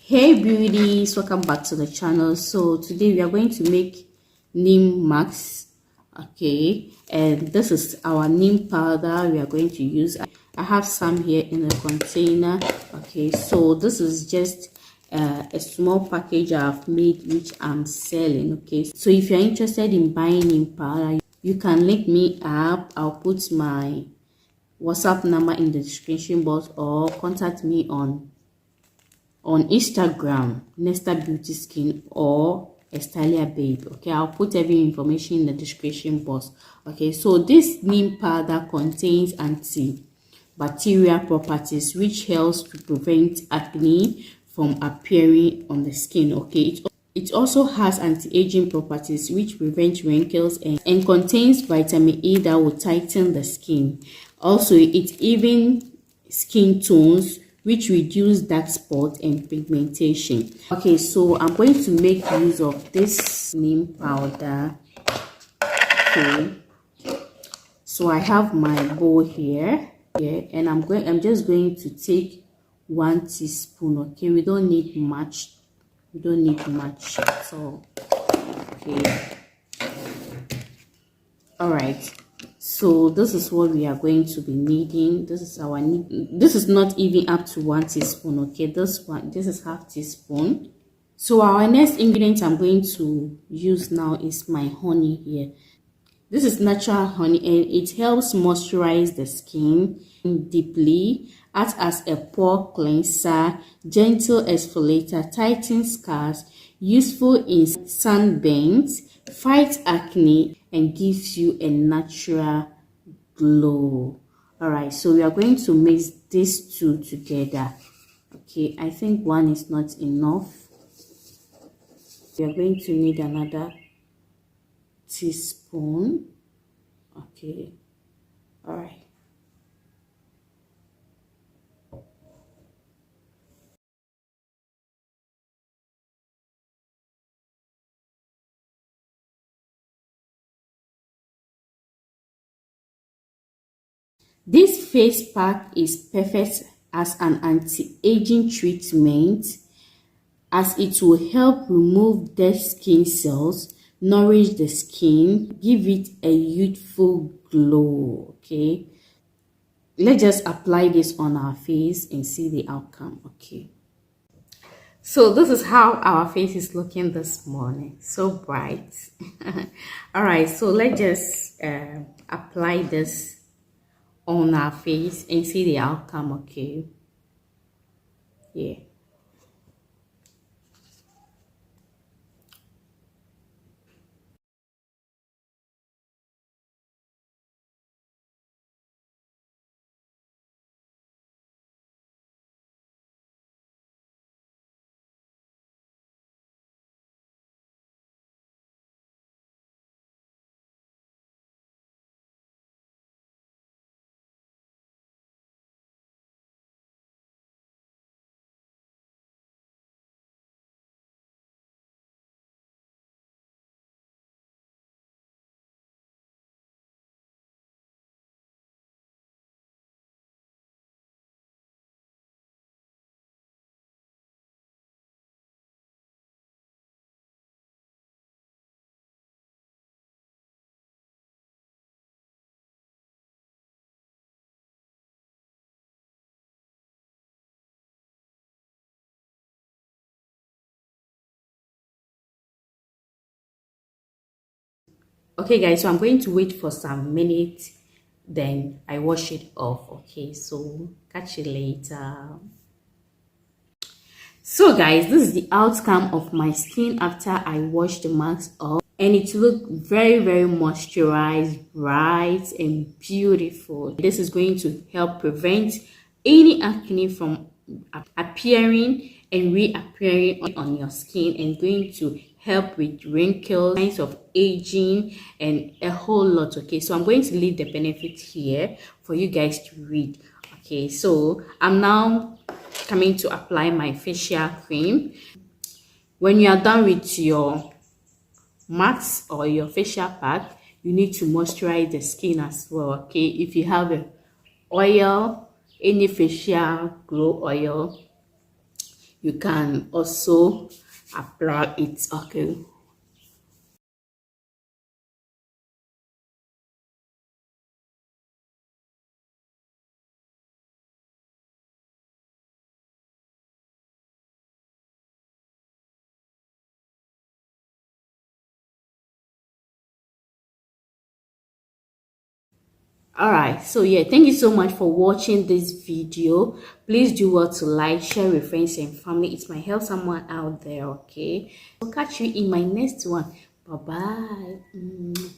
Hey beauties, welcome back to the channel. So today we are going to make neem masks. Okay, and this is our neem powder we are going to use. I have some here in a container. Okay, so this is just a small package I've made which I'm selling. Okay, so if you're interested in buying neem powder, you can link me up. I'll put my WhatsApp number in the description box, or contact me on Instagram, Nesta Beauty Skin, or Estalia Babe. Okay, I'll put every information in the description box. Okay, so this neem powder contains antibacterial properties which helps to prevent acne from appearing on the skin. Okay, it also has anti-aging properties which prevent wrinkles and contains vitamin E that will tighten the skin. Also, it even skin tones which reduce dark spot and pigmentation. Okay, so I'm going to make use of this neem powder. Okay, so I have my bowl here, and I'm just going to take 1 teaspoon. Okay, we don't need much. So okay, all right, so this is what we are going to be needing. This is not even up to 1 teaspoon. Okay, this is half teaspoon. So our next ingredient I'm going to use now is my honey here. This is natural honey and it helps moisturize the skin deeply, acts as a pore cleanser, gentle exfoliator, tightens scars, useful in sunburns, fights acne, and gives you a natural glow. All right, so we are going to mix these two together. Okay, I think one is not enough. We are going to need another teaspoon. Okay, all right. This face pack is perfect as an anti-aging treatment, as it will help remove dead skin cells, nourish the skin, give it a youthful glow. Okay, let's just apply this on our face and see the outcome. Okay, so this is how our face is looking this morning, so bright. All right, so let's just apply this on our face and see the outcome. Okay, yeah. Okay guys, so I'm going to wait for some minutes, then I wash it off. Okay, so catch you later. So guys, this is the outcome of my skin after I washed the mask off, and it looked very moisturized, bright and beautiful. This is going to help prevent any acne from appearing and reappearing on your skin, and going to help with wrinkles, signs of aging, and a whole lot. Okay, so I'm going to leave the benefits here for you guys to read. Okay, so I'm now coming to apply my facial cream. When you are done with your mask or your facial pack, you need to moisturize the skin as well. Okay, if you have a oil, any facial glow oil, you can also apply it. Okay. All right, so yeah, thank you so much for watching this video. Please do well to like, share with friends and family. It might help someone out there. Okay, I'll catch you in my next one. Bye bye.